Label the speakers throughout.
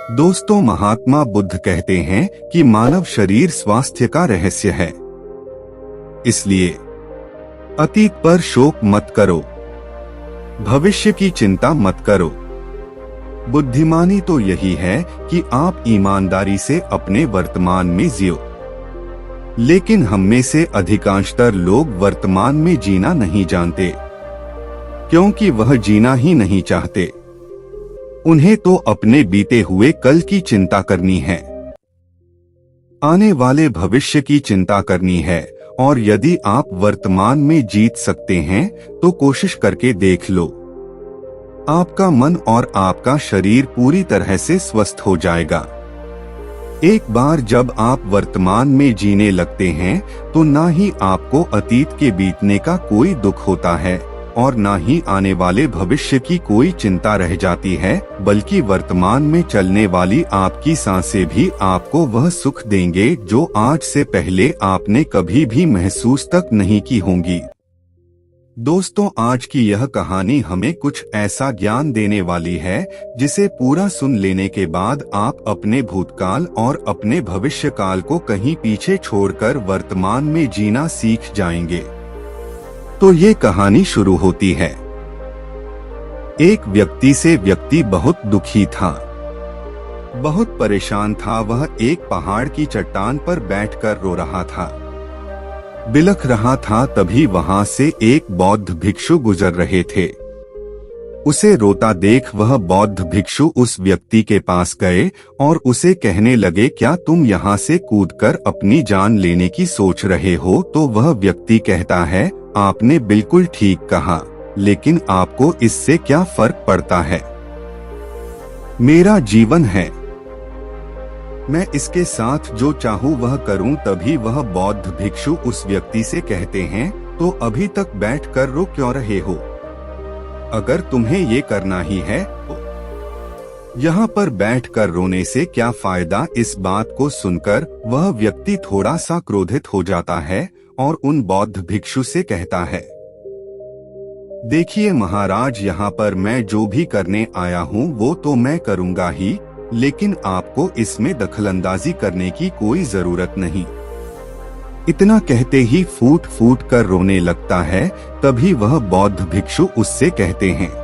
Speaker 1: दोस्तों, महात्मा बुद्ध कहते हैं कि मानव शरीर स्वास्थ्य का रहस्य है। इसलिए अतीत पर शोक मत करो, भविष्य की चिंता मत करो। बुद्धिमानी तो यही है कि आप ईमानदारी से अपने वर्तमान में जियो। लेकिन हम में से अधिकांशतर लोग वर्तमान में जीना नहीं जानते, क्योंकि वह जीना ही नहीं चाहते। उन्हें तो अपने बीते हुए कल की चिंता करनी है, आने वाले भविष्य की चिंता करनी है। और यदि आप वर्तमान में जीत सकते हैं तो कोशिश करके देख लो, आपका मन और आपका शरीर पूरी तरह से स्वस्थ हो जाएगा। एक बार जब आप वर्तमान में जीने लगते हैं तो ना ही आपको अतीत के बीतने का कोई दुख होता है और ना ही आने वाले भविष्य की कोई चिंता रह जाती है, बल्कि वर्तमान में चलने वाली आपकी सांसें भी आपको वह सुख देंगे जो आज से पहले आपने कभी भी महसूस तक नहीं की होंगी। दोस्तों, आज की यह कहानी हमें कुछ ऐसा ज्ञान देने वाली है जिसे पूरा सुन लेने के बाद आप अपने भूतकाल और अपने भविष्य काल को कहीं पीछे छोड़कर वर्तमान में जीना सीख जाएंगे। तो ये कहानी शुरू होती है। एक व्यक्ति से व्यक्ति बहुत दुखी था, बहुत परेशान था। वह एक पहाड़ की चट्टान पर बैठकर रो रहा था, बिलख रहा था। तभी वहां से एक बौद्ध भिक्षु गुजर रहे थे। उसे रोता देख वह बौद्ध भिक्षु उस व्यक्ति के पास गए और उसे कहने लगे, क्या तुम यहाँ से कूदकर अपनी जान लेने की सोच रहे हो? तो वह व्यक्ति कहता है, आपने बिल्कुल ठीक कहा, लेकिन आपको इससे क्या फर्क पड़ता है? मेरा जीवन है, मैं इसके साथ जो चाहूँ वह करूँ। तभी वह बौद्ध भिक्षु उस व्यक्ति से कहते हैं, तो अभी तक बैठकर रो क्यों रहे हो? अगर तुम्हें ये करना ही है तो यहाँ पर बैठकर रोने से क्या फायदा? इस बात को सुनकर वह व्यक्ति थोड़ा सा क्रोधित हो जाता है और उन बौद्ध भिक्षु से कहता है, देखिए महाराज, यहाँ पर मैं जो भी करने आया हूँ वो तो मैं करूँगा ही, लेकिन आपको इसमें दखलंदाजी करने की कोई जरूरत नहीं। इतना कहते ही फूट फूट कर रोने लगता है। तभी वह बौद्ध भिक्षु उससे कहते हैं,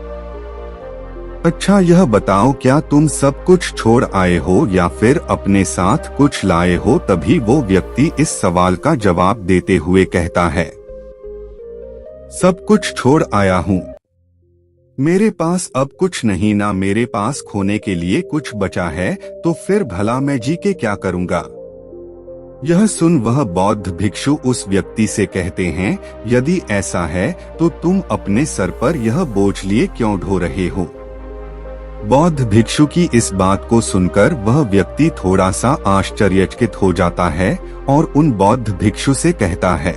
Speaker 1: अच्छा यह बताओ, क्या तुम सब कुछ छोड़ आए हो या फिर अपने साथ कुछ लाए हो? तभी वो व्यक्ति इस सवाल का जवाब देते हुए कहता है, सब कुछ छोड़ आया हूँ। मेरे पास अब कुछ नहीं, ना मेरे पास खोने के लिए कुछ बचा है, तो फिर भला मैं जी के क्या करूँगा? यह सुन वह बौद्ध भिक्षु उस व्यक्ति से कहते हैं, यदि ऐसा है तो तुम अपने सर पर यह बोझ लिए क्यों ढो रहे हो? बौद्ध भिक्षु की इस बात को सुनकर वह व्यक्ति थोड़ा सा आश्चर्यचकित हो जाता है और उन बौद्ध भिक्षु से कहता है,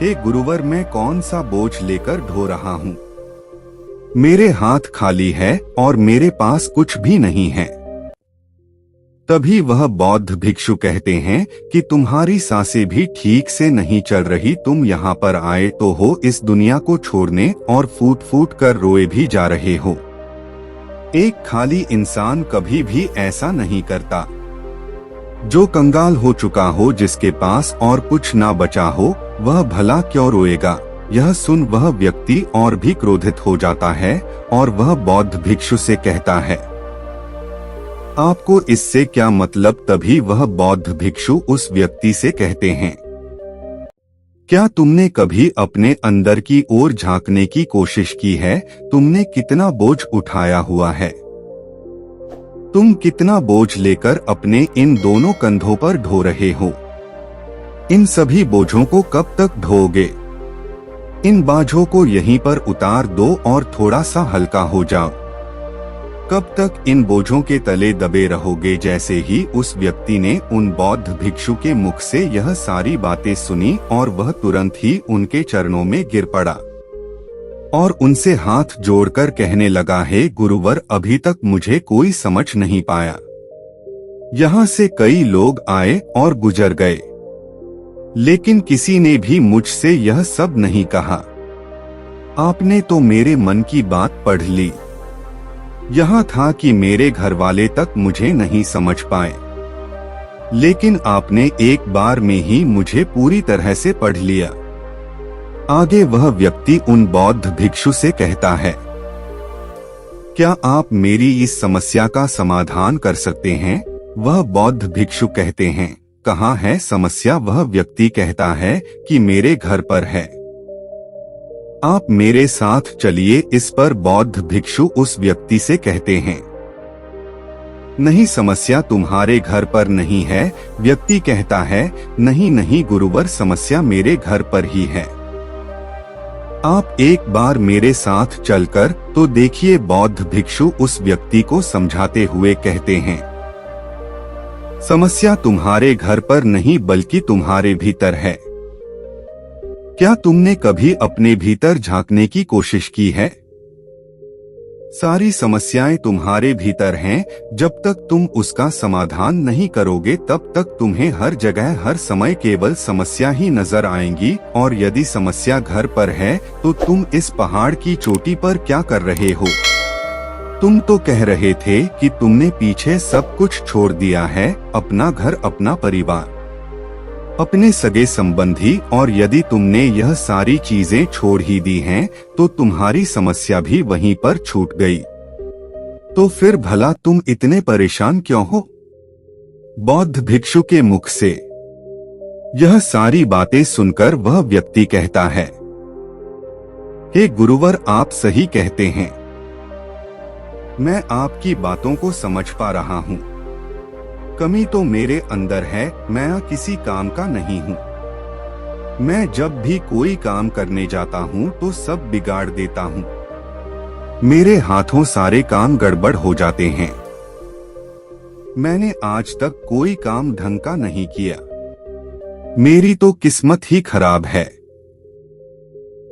Speaker 1: हे गुरुवर, मैं कौन सा बोझ लेकर ढो रहा हूँ? मेरे हाथ खाली है और मेरे पास कुछ भी नहीं है। तभी वह बौद्ध भिक्षु कहते हैं कि तुम्हारी सांसें भी ठीक से नहीं चल रही। तुम यहाँ पर आए तो हो इस दुनिया को छोड़ने और फूट फूट कर रोए भी जा रहे हो। एक खाली इंसान कभी भी ऐसा नहीं करता। जो कंगाल हो चुका हो, जिसके पास और कुछ ना बचा हो, वह भला क्यों रोएगा? यह सुन वह व्यक्ति और भी क्रोधित हो जाता है और वह बौद्ध भिक्षु से कहता है, आपको इससे क्या मतलब? तभी वह बौद्ध भिक्षु उस व्यक्ति से कहते हैं, क्या तुमने कभी अपने अंदर की ओर झांकने की कोशिश की है? तुमने कितना बोझ उठाया हुआ है? तुम कितना बोझ लेकर अपने इन दोनों कंधों पर ढो रहे हो? इन सभी बोझों को कब तक ढोओगे? इन बोझों को यहीं पर उतार दो और थोड़ा सा हल्का हो जाओ। कब तक इन बोझों के तले दबे रहोगे? जैसे ही उस व्यक्ति ने उन बौद्ध भिक्षु के मुख से यह सारी बातें सुनी और वह तुरंत ही उनके चरणों में गिर पड़ा और उनसे हाथ जोड़कर कहने लगा, हे गुरुवर, अभी तक मुझे कोई समझ नहीं पाया। यहाँ से कई लोग आए और गुजर गए, लेकिन किसी ने भी मुझसे यह सब नहीं कहा। आपने तो मेरे मन की बात पढ़ ली। यहाँ था कि मेरे घर वाले तक मुझे नहीं समझ पाए, लेकिन आपने एक बार में ही मुझे पूरी तरह से पढ़ लिया। आगे वह व्यक्ति उन बौद्ध भिक्षु से कहता है, क्या आप मेरी इस समस्या का समाधान कर सकते हैं? वह बौद्ध भिक्षु कहते हैं, कहाँ है समस्या? वह व्यक्ति कहता है कि मेरे घर पर है, आप मेरे साथ चलिए। इस पर बौद्ध भिक्षु उस व्यक्ति से कहते हैं, नहीं, समस्या तुम्हारे घर पर नहीं है। व्यक्ति कहता है, नहीं नहीं गुरुवर, समस्या मेरे घर पर ही है, आप एक बार मेरे साथ चलकर तो देखिए। बौद्ध भिक्षु उस व्यक्ति को समझाते हुए कहते हैं, समस्या तुम्हारे घर पर नहीं बल्कि तुम्हारे भीतर है। क्या तुमने कभी अपने भीतर झांकने की कोशिश की है? सारी समस्याएं तुम्हारे भीतर हैं। जब तक तुम उसका समाधान नहीं करोगे तब तक तुम्हें हर जगह हर समय केवल समस्या ही नजर आएंगी। और यदि समस्या घर पर है तो तुम इस पहाड़ की चोटी पर क्या कर रहे हो? तुम तो कह रहे थे कि तुमने पीछे सब कुछ छोड़ दिया है, अपना घर, अपना परिवार, अपने सगे संबंधी, और यदि तुमने यह सारी चीजें छोड़ ही दी हैं तो तुम्हारी समस्या भी वहीं पर छूट गई। तो फिर भला तुम इतने परेशान क्यों हो? बौद्ध भिक्षु के मुख से यह सारी बातें सुनकर वह व्यक्ति कहता है, हे गुरुवर, आप सही कहते हैं, मैं आपकी बातों को समझ पा रहा हूँ। कमी तो मेरे अंदर है, मैं किसी काम का नहीं हूँ। मैं जब भी कोई काम करने जाता हूँ तो सब बिगाड़ देता हूँ, मेरे हाथों सारे काम गड़बड़ हो जाते हैं। मैंने आज तक कोई काम ढंग का नहीं किया, मेरी तो किस्मत ही खराब है।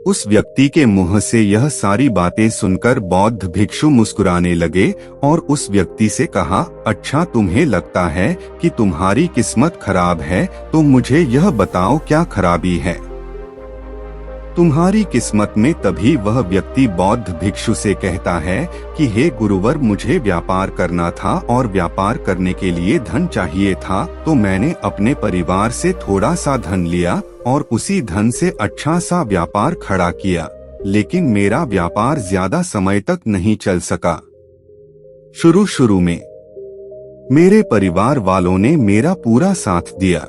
Speaker 1: उस व्यक्ति के मुंह से यह सारी बातें सुनकर बौद्ध भिक्षु मुस्कुराने लगे और उस व्यक्ति से कहा, अच्छा, तुम्हें लगता है कि तुम्हारी किस्मत खराब है, तो मुझे यह बताओ क्या खराबी है तुम्हारी किस्मत में? तभी वह व्यक्ति बौद्ध भिक्षु से कहता है कि हे गुरुवर, मुझे व्यापार करना था और व्यापार करने के लिए धन चाहिए था, तो मैंने अपने परिवार से थोड़ा सा धन लिया और उसी धन से अच्छा सा व्यापार खड़ा किया, लेकिन मेरा व्यापार ज्यादा समय तक नहीं चल सका। शुरू में मेरे परिवार वालों ने मेरा पूरा साथ दिया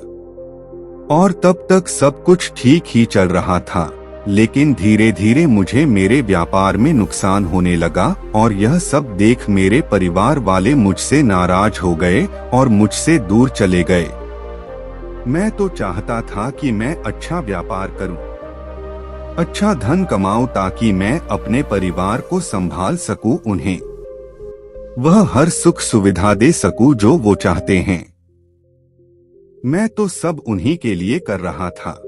Speaker 1: और तब तक सब कुछ ठीक ही चल रहा था, लेकिन धीरे धीरे मुझे मेरे व्यापार में नुकसान होने लगा और यह सब देख मेरे परिवार वाले मुझसे नाराज हो गए और मुझसे दूर चले गए। मैं तो चाहता था कि मैं अच्छा व्यापार करूं, अच्छा धन कमाऊं, ताकि मैं अपने परिवार को संभाल सकूं, उन्हें वह हर सुख सुविधा दे सकूं जो वो चाहते हैं। मैं तो सब उन्हीं के लिए कर रहा था,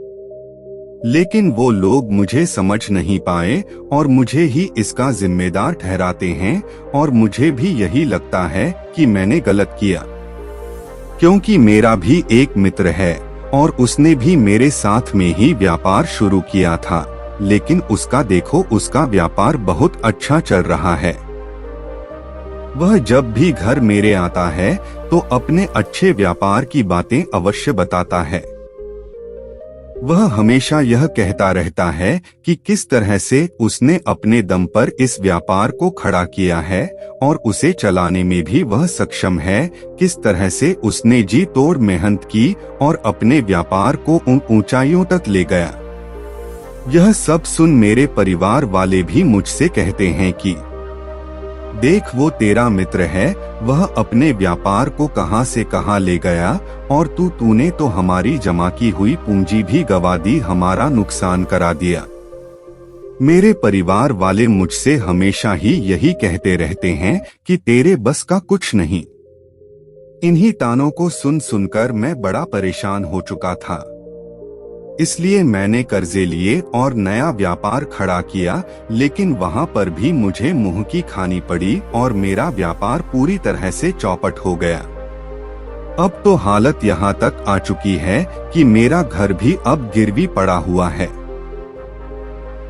Speaker 1: लेकिन वो लोग मुझे समझ नहीं पाए और मुझे ही इसका जिम्मेदार ठहराते हैं, और मुझे भी यही लगता है कि मैंने गलत किया, क्योंकि मेरा भी एक मित्र है और उसने भी मेरे साथ में ही व्यापार शुरू किया था, लेकिन उसका देखो, उसका व्यापार बहुत अच्छा चल रहा है। वह जब भी घर मेरे आता है तो अपने अच्छे व्यापार की बातें अवश्य बताता है। वह हमेशा यह कहता रहता है कि किस तरह से उसने अपने दम पर इस व्यापार को खड़ा किया है और उसे चलाने में भी वह सक्षम है, किस तरह से उसने जी तोड़ मेहनत की और अपने व्यापार को उन ऊंचाइयों तक ले गया। यह सब सुन मेरे परिवार वाले भी मुझसे कहते हैं कि देख, वो तेरा मित्र है, वह अपने व्यापार को कहां से कहां ले गया और तूने तो हमारी जमा की हुई पूंजी भी गवा दी, हमारा नुकसान करा दिया। मेरे परिवार वाले मुझसे हमेशा ही यही कहते रहते हैं कि तेरे बस का कुछ नहीं। इन्हीं तानों को सुन सुनकर मैं बड़ा परेशान हो चुका था, इसलिए मैंने कर्जे लिए और नया व्यापार खड़ा किया, लेकिन वहां पर भी मुझे मुंह की खानी पड़ी और मेरा व्यापार पूरी तरह से चौपट हो गया। अब तो हालत यहाँ तक आ चुकी है कि मेरा घर भी अब गिरवी पड़ा हुआ है।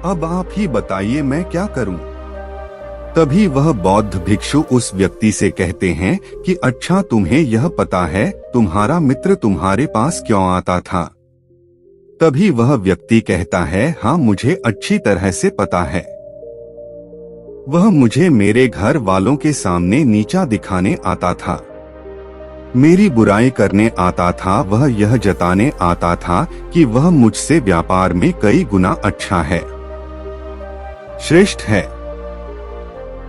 Speaker 1: अब आप ही बताइए मैं क्या करूं? तभी वह बौद्ध भिक्षु उस व्यक्ति से कहते हैं कि अच्छा, तुम्हें यह पता है तुम्हारा मित्र तुम्हारे पास क्यों आता था? तभी वह व्यक्ति कहता है, हाँ, मुझे अच्छी तरह से पता है। वह मुझे मेरे घर वालों के सामने नीचा दिखाने आता था, मेरी बुराई करने आता था, वह यह जताने आता था कि वह मुझसे व्यापार में कई गुना अच्छा है, श्रेष्ठ है।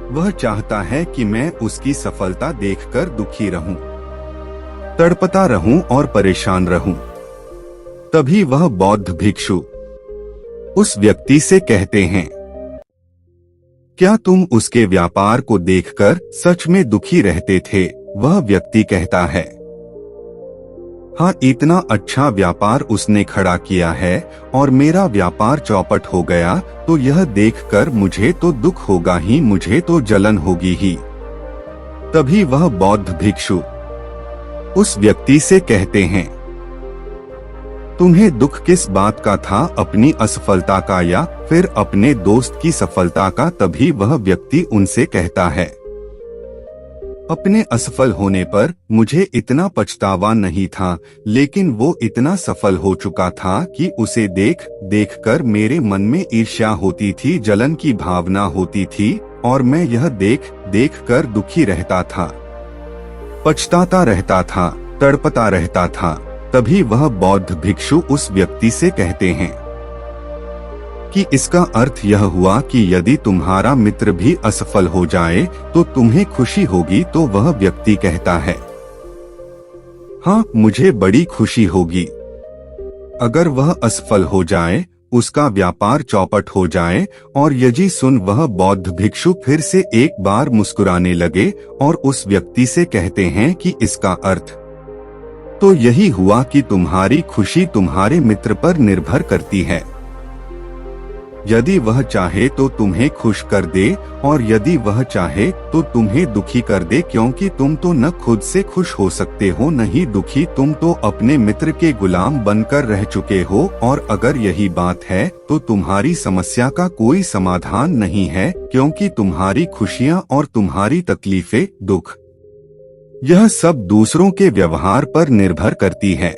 Speaker 1: वह चाहता है कि मैं उसकी सफलता देखकर दुखी रहूं, तड़पता रहूं और परेशान रहूं। तभी वह बौद्ध भिक्षु उस व्यक्ति से कहते हैं, क्या तुम उसके व्यापार को देखकर सच में दुखी रहते थे? वह व्यक्ति कहता है, हाँ, इतना अच्छा व्यापार उसने खड़ा किया है और मेरा व्यापार चौपट हो गया, तो यह देखकर मुझे तो दुख होगा ही, मुझे तो जलन होगी ही। तभी वह बौद्ध भिक्षु उस व्यक्ति से कहते हैं, तुम्हें दुख किस बात का था, अपनी असफलता का या फिर अपने दोस्त की सफलता का? तभी वह व्यक्ति उनसे कहता है, अपने असफल होने पर मुझे इतना पछतावा नहीं था, लेकिन वो इतना सफल हो चुका था कि उसे देखकर मेरे मन में ईर्ष्या होती थी, जलन की भावना होती थी और मैं यह देखकर दुखी रहता था, पछताता रहता था, तड़पता रहता था। तभी वह बौद्ध भिक्षु उस व्यक्ति से कहते हैं कि इसका अर्थ यह हुआ कि यदि तुम्हारा मित्र भी असफल हो जाए तो तुम्हें खुशी होगी? तो वह व्यक्ति कहता है, हाँ, मुझे बड़ी खुशी होगी। अगर वह असफल हो जाए, उसका व्यापार चौपट हो जाए। और यही सुन वह बौद्ध भिक्षु फिर से एक बार मुस्कुराने लगे और उस व्यक्ति से कहते हैं कि इसका अर्थ तो यही हुआ कि तुम्हारी खुशी तुम्हारे मित्र पर निर्भर करती है। यदि वह चाहे तो तुम्हें खुश कर दे और यदि वह चाहे तो तुम्हें दुखी कर दे, क्योंकि तुम तो न खुद से खुश हो सकते हो न ही दुखी, तुम तो अपने मित्र के गुलाम बनकर रह चुके हो। और अगर यही बात है तो तुम्हारी समस्या का कोई समाधान नहीं है, क्योंकि तुम्हारी खुशियां और तुम्हारी तकलीफें, दुख, यह सब दूसरों के व्यवहार पर निर्भर करती है।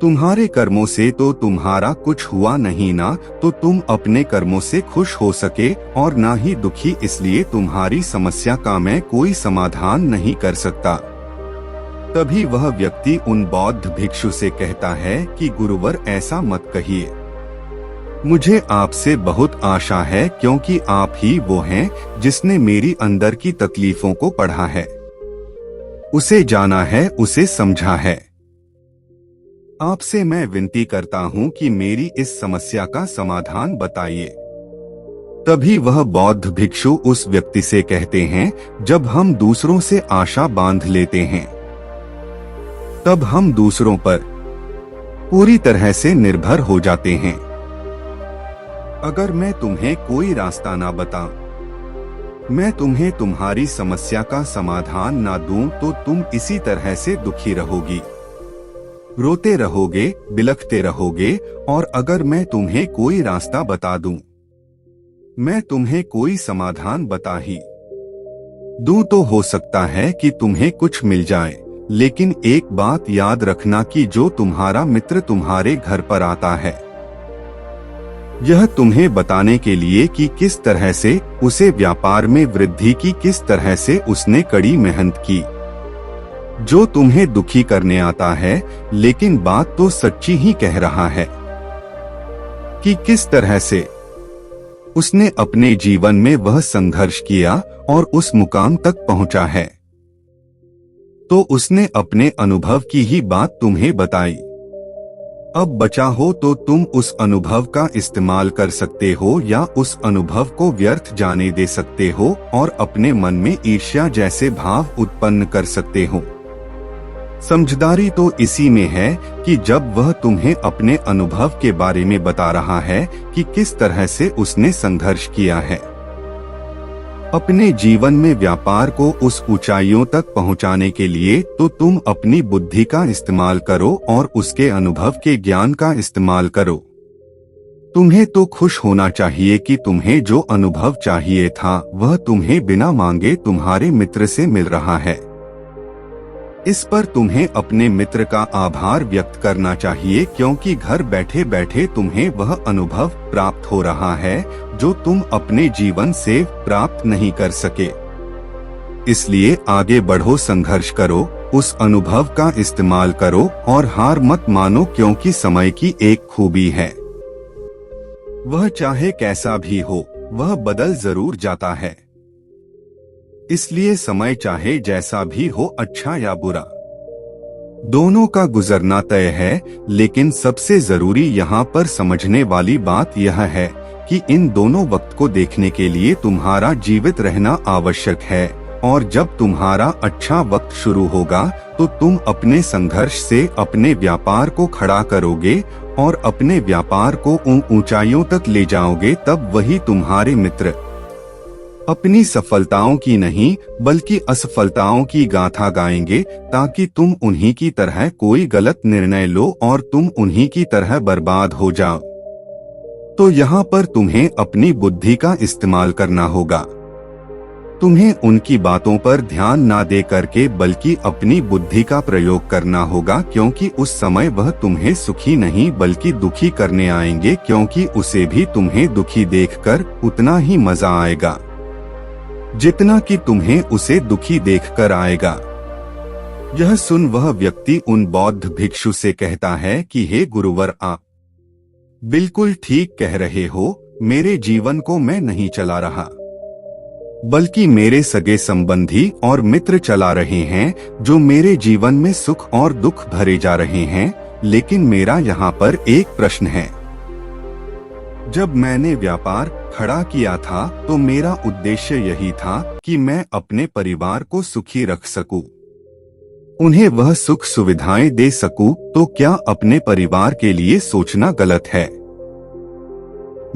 Speaker 1: तुम्हारे कर्मों से तो तुम्हारा कुछ हुआ नहीं ना, तो तुम अपने कर्मों से खुश हो सके और ना ही दुखी, इसलिए तुम्हारी समस्या का मैं कोई समाधान नहीं कर सकता। तभी वह व्यक्ति उन बौद्ध भिक्षु से कहता है कि गुरुवर, ऐसा मत कहिए, मुझे आपसे बहुत आशा है, क्योंकि आप ही वो हैं जिसने मेरी अंदर की तकलीफों को पढ़ा है, उसे जाना है, उसे समझा है। आपसे मैं विनती करता हूँ कि मेरी इस समस्या का समाधान बताइए। तभी वह बौद्ध भिक्षु उस व्यक्ति से कहते हैं, जब हम दूसरों से आशा बांध लेते हैं तब हम दूसरों पर पूरी तरह से निर्भर हो जाते हैं। अगर मैं तुम्हें कोई रास्ता ना बताऊं, मैं तुम्हें तुम्हारी समस्या का समाधान ना दूं, तो तुम इसी तरह से दुखी रहोगी, रोते रहोगे, बिलखते रहोगे। और अगर मैं तुम्हें कोई रास्ता बता दूं, मैं तुम्हें कोई समाधान बता ही दूं, तो हो सकता है कि तुम्हें कुछ मिल जाए। लेकिन एक बात याद रखना कि जो तुम्हारा मित्र तुम्हारे घर पर आता है, यह तुम्हें बताने के लिए कि किस तरह से उसे व्यापार में वृद्धि की, किस तरह से उसने कड़ी मेहनत की। जो तुम्हें दुखी करने आता है, लेकिन बात तो सच्ची ही कह रहा है कि किस तरह से उसने अपने जीवन में वह संघर्ष किया और उस मुकाम तक पहुंचा है। तो उसने अपने अनुभव की ही बात तुम्हें बताई। अब बचा हो तो तुम उस अनुभव का इस्तेमाल कर सकते हो या उस अनुभव को व्यर्थ जाने दे सकते हो और अपने मन में ईर्ष्या जैसे भाव उत्पन्न कर सकते हो। समझदारी तो इसी में है कि जब वह तुम्हें अपने अनुभव के बारे में बता रहा है कि किस तरह से उसने संघर्ष किया है, अपने जीवन में व्यापार को उस ऊंचाइयों तक पहुंचाने के लिए, तो तुम अपनी बुद्धि का इस्तेमाल करो और उसके अनुभव के ज्ञान का इस्तेमाल करो। तुम्हें तो खुश होना चाहिए कि तुम्हें जो अनुभव चाहिए था वह तुम्हें बिना मांगे तुम्हारे मित्र से मिल रहा है। इस पर तुम्हें अपने मित्र का आभार व्यक्त करना चाहिए, क्योंकि घर बैठे बैठे तुम्हें वह अनुभव प्राप्त हो रहा है जो तुम अपने जीवन से प्राप्त नहीं कर सके। इसलिए आगे बढ़ो, संघर्ष करो, उस अनुभव का इस्तेमाल करो और हार मत मानो, क्योंकि समय की एक खूबी है, वह चाहे कैसा भी हो वह बदल जरूर जाता है। इसलिए समय चाहे जैसा भी हो, अच्छा या बुरा, दोनों का गुजरना तय है। लेकिन सबसे जरूरी यहाँ पर समझने वाली बात यह है कि इन दोनों वक्त को देखने के लिए तुम्हारा जीवित रहना आवश्यक है, और जब तुम्हारा अच्छा वक्त शुरू होगा तो तुम अपने संघर्ष से अपने व्यापार को खड़ा करोगे और अपने व्यापार को उन ऊंचाइयों तक ले जाओगे। तब वही तुम्हारे मित्र अपनी सफलताओं की नहीं बल्कि असफलताओं की गाथा गाएंगे, ताकि तुम उन्हीं की तरह कोई गलत निर्णय लो और तुम उन्हीं की तरह बर्बाद हो जाओ। तो यहाँ पर तुम्हें अपनी बुद्धि का इस्तेमाल करना होगा। तुम्हें उनकी बातों पर ध्यान ना दे करके बल्कि अपनी बुद्धि का प्रयोग करना होगा, क्योंकि उस समय वह तुम्हें सुखी नहीं बल्कि दुखी करने आएंगे, क्योंकि उसे भी तुम्हें दुखी देखकर उतना ही मजा आएगा जितना कि तुम्हें उसे दुखी देखकर आएगा। यह सुन वह व्यक्ति उन बौद्ध भिक्षु से कहता है कि हे गुरुवर, आप बिल्कुल ठीक कह रहे हो। मेरे जीवन को मैं नहीं चला रहा, बल्कि मेरे सगे संबंधी और मित्र चला रहे हैं, जो मेरे जीवन में सुख और दुख भरे जा रहे हैं। लेकिन मेरा यहाँ पर एक प्रश्न है। जब मैंने व्यापार खड़ा किया था तो मेरा उद्देश्य यही था कि मैं अपने परिवार को सुखी रख सकूं, उन्हें वह सुख सुविधाएं दे सकूं। तो क्या अपने परिवार के लिए सोचना गलत है?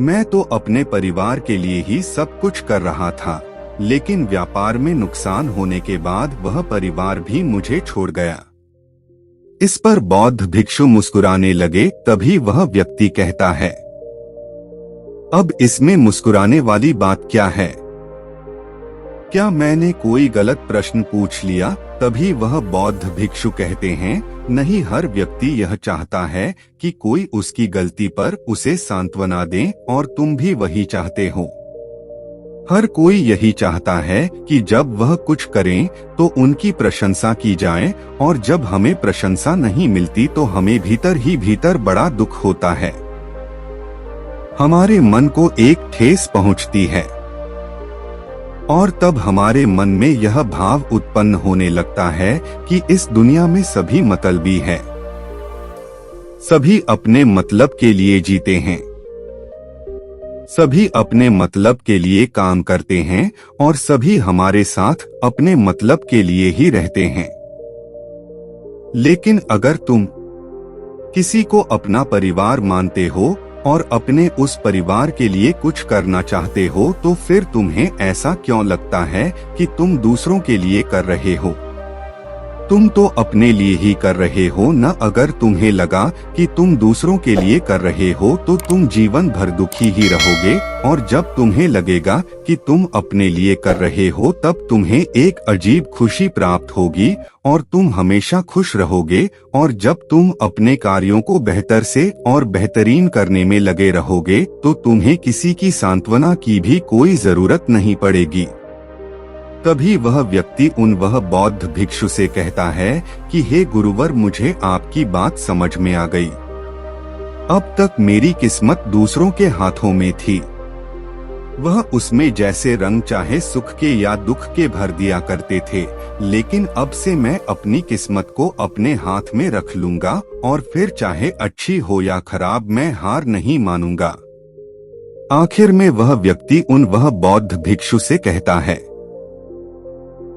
Speaker 1: मैं तो अपने परिवार के लिए ही सब कुछ कर रहा था, लेकिन व्यापार में नुकसान होने के बाद वह परिवार भी मुझे छोड़ गया। इस पर बौद्ध भिक्षु मुस्कुराने लगे। तभी वह व्यक्ति कहता है, अब इसमें मुस्कुराने वाली बात क्या है? क्या मैंने कोई गलत प्रश्न पूछ लिया? तभी वह बौद्ध भिक्षु कहते हैं, नहीं, हर व्यक्ति यह चाहता है कि कोई उसकी गलती पर उसे सांत्वना दे, और तुम भी वही चाहते हो। हर कोई यही चाहता है कि जब वह कुछ करें तो उनकी प्रशंसा की जाए, और जब हमें प्रशंसा नहीं मिलती तो हमें भीतर ही भीतर बड़ा दुख होता है। हमारे मन को एक ठेस पहुंचती है, और तब हमारे मन में यह भाव उत्पन्न होने लगता है कि इस दुनिया में सभी मतलबी है, सभी अपने मतलब के लिए जीते हैं, सभी अपने मतलब के लिए काम करते हैं, और सभी हमारे साथ अपने मतलब के लिए ही रहते हैं। लेकिन अगर तुम किसी को अपना परिवार मानते हो और अपने उस परिवार के लिए कुछ करना चाहते हो, तो फिर तुम्हें ऐसा क्यों लगता है कि तुम दूसरों के लिए कर रहे हो? तुम तो अपने लिए ही कर रहे हो न। अगर तुम्हें लगा कि तुम दूसरों के लिए कर रहे हो तो तुम जीवन भर दुखी ही रहोगे, और जब तुम्हें लगेगा कि तुम अपने लिए कर रहे हो तब तुम्हें एक अजीब खुशी प्राप्त होगी और तुम हमेशा खुश रहोगे। और जब तुम अपने कार्यों को बेहतर से और बेहतरीन करने में लगे रहोगे तो तुम्हें किसी की सांत्वना की भी कोई जरूरत नहीं पड़ेगी। तभी वह व्यक्ति वह बौद्ध भिक्षु से कहता है कि हे गुरुवर, मुझे आपकी बात समझ में आ गई। अब तक मेरी किस्मत दूसरों के हाथों में थी, वह उसमें जैसे रंग चाहे सुख के या दुख के भर दिया करते थे, लेकिन अब से मैं अपनी किस्मत को अपने हाथ में रख लूंगा, और फिर चाहे अच्छी हो या खराब मैं हार नहीं मानूंगा। आखिर में वह व्यक्ति वह बौद्ध भिक्षु से कहता है,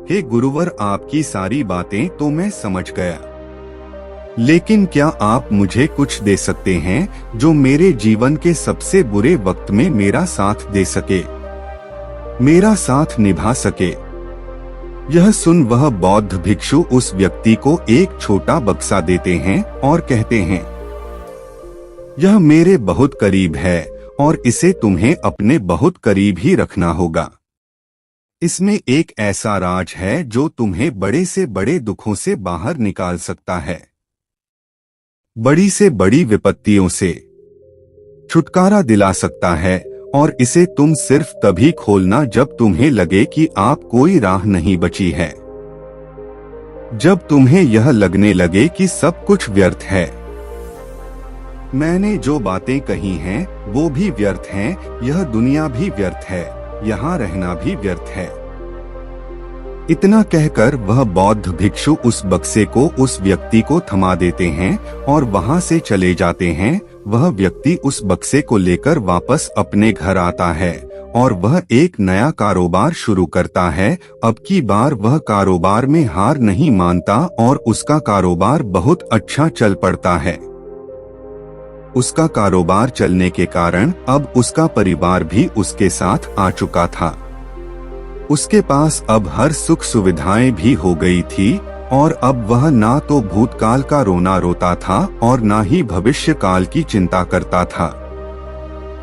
Speaker 1: हे गुरुवर, आपकी सारी बातें तो मैं समझ गया, लेकिन क्या आप मुझे कुछ दे सकते हैं जो मेरे जीवन के सबसे बुरे वक्त में मेरा साथ दे सके, मेरा साथ निभा सके? यह सुन वह बौद्ध भिक्षु उस व्यक्ति को एक छोटा बक्सा देते हैं और कहते हैं, यह मेरे बहुत करीब है और इसे तुम्हें अपने बहुत करीब ही रखना होगा। इसमें एक ऐसा राज है जो तुम्हें बड़े से बड़े दुखों से बाहर निकाल सकता है, बड़ी से बड़ी विपत्तियों से छुटकारा दिला सकता है, और इसे तुम सिर्फ तभी खोलना जब तुम्हें लगे कि आप कोई राह नहीं बची है, जब तुम्हें यह लगने लगे कि सब कुछ व्यर्थ है। मैंने जो बातें कही हैं वो भी व्यर्थ हैं, यह दुनिया भी व्यर्थ है, यहाँ रहना भी व्यर्थ है। इतना कहकर वह बौद्ध भिक्षु उस बक्से को उस व्यक्ति को थमा देते हैं और वहां से चले जाते हैं। वह व्यक्ति उस बक्से को लेकर वापस अपने घर आता है और वह एक नया कारोबार शुरू करता है। अब की बार वह कारोबार में हार नहीं मानता और उसका कारोबार बहुत अच्छा चल पड़ता है। उसका कारोबार चलने के कारण अब उसका परिवार भी उसके साथ आ चुका था। उसके पास अब हर सुख सुविधाएं भी हो गई थी और अब वह ना तो भूतकाल का रोना रोता था और ना ही भविष्य काल की चिंता करता था।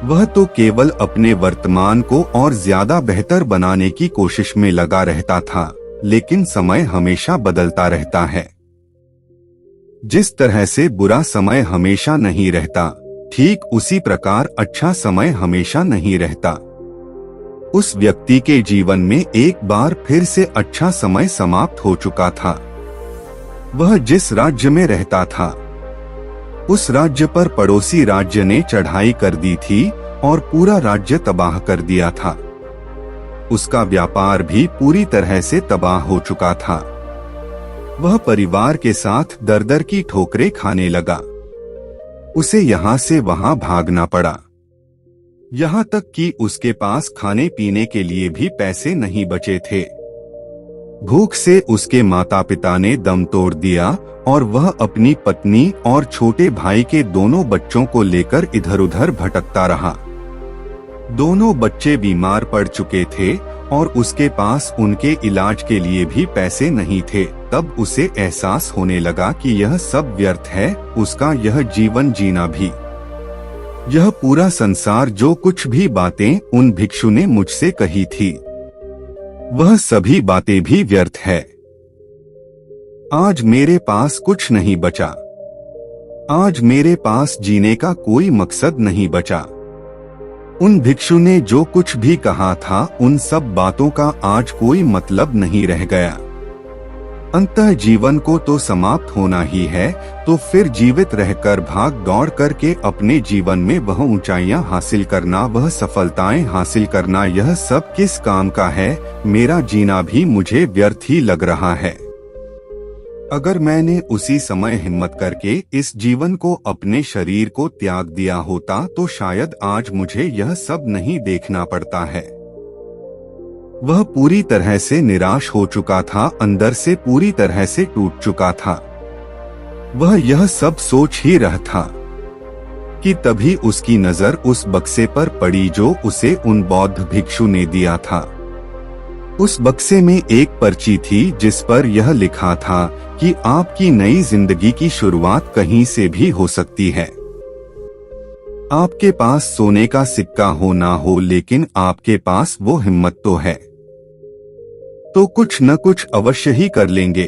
Speaker 1: वह तो केवल अपने वर्तमान को और ज्यादा बेहतर बनाने की कोशिश में लगा रहता था। लेकिन समय हमेशा बदलता रहता है। जिस तरह से बुरा समय हमेशा नहीं रहता, ठीक उसी प्रकार अच्छा समय हमेशा नहीं रहता। उस व्यक्ति के जीवन में एक बार फिर से अच्छा समय समाप्त हो चुका था। वह जिस राज्य में रहता था उस राज्य पर पड़ोसी राज्य ने चढ़ाई कर दी थी और पूरा राज्य तबाह कर दिया था। उसका व्यापार भी पूरी तरह से तबाह हो चुका था। वह परिवार के साथ दर दर की ठोकरें खाने लगा। उसे यहाँ से वहाँ भागना पड़ा, यहाँ तक कि उसके पास खाने पीने के लिए भी पैसे नहीं बचे थे। भूख से उसके माता पिता ने दम तोड़ दिया और वह अपनी पत्नी और छोटे भाई के दोनों बच्चों को लेकर इधर उधर भटकता रहा। दोनों बच्चे बीमार पड़ चुके थे और उसके पास उनके इलाज के लिए भी पैसे नहीं थे। तब उसे एहसास होने लगा कि यह सब व्यर्थ है, उसका यह जीवन जीना भी, यह पूरा संसार, जो कुछ भी बातें उन भिक्षु ने मुझसे कही थी, वह सभी बातें भी व्यर्थ है। आज मेरे पास कुछ नहीं बचा। आज मेरे पास जीने का कोई मकसद नहीं बचा। उन भिक्षु ने जो कुछ भी कहा था उन सब बातों का आज कोई मतलब नहीं रह गया। अंततः जीवन को तो समाप्त होना ही है, तो फिर जीवित रहकर भाग दौड़ करके अपने जीवन में वह ऊंचाइयां हासिल करना, वह सफलताएं हासिल करना, यह सब किस काम का है? मेरा जीना भी मुझे व्यर्थ ही लग रहा है। अगर मैंने उसी समय हिम्मत करके इस जीवन को, अपने शरीर को त्याग दिया होता तो शायद आज मुझे यह सब नहीं देखना पड़ता है। वह पूरी तरह से निराश हो चुका था, अंदर से पूरी तरह से टूट चुका था। वह यह सब सोच ही रहा था कि तभी उसकी नजर उस बक्से पर पड़ी जो उसे उन बौद्ध भिक्षु ने दिया था। उस बक्से में एक पर्ची थी जिस पर यह लिखा था कि आपकी नई जिंदगी की शुरुआत कहीं से भी हो सकती है। आपके पास सोने का सिक्का हो ना हो, लेकिन आपके पास वो हिम्मत तो है, तो कुछ न कुछ अवश्य ही कर लेंगे।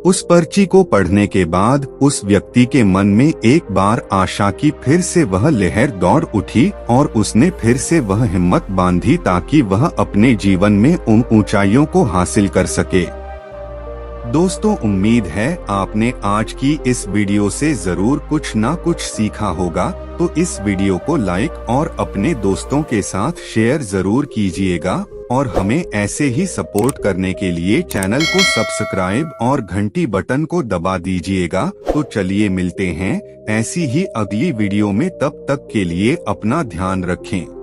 Speaker 1: उस पर्ची को पढ़ने के बाद उस व्यक्ति के मन में एक बार आशा की फिर से वह लहर दौड़ उठी और उसने फिर से वह हिम्मत बांधी ताकि वह अपने जीवन में उन ऊंचाइयों को हासिल कर सके। दोस्तों, उम्मीद है आपने आज की इस वीडियो से जरूर कुछ ना कुछ सीखा होगा, तो इस वीडियो को लाइक और अपने दोस्तों के साथ शेयर जरूर कीजिएगा और हमें ऐसे ही सपोर्ट करने के लिए चैनल को सब्सक्राइब और घंटी बटन को दबा दीजिएगा। तो चलिए मिलते हैं ऐसी ही अगली वीडियो में, तब तक के लिए अपना ध्यान रखें।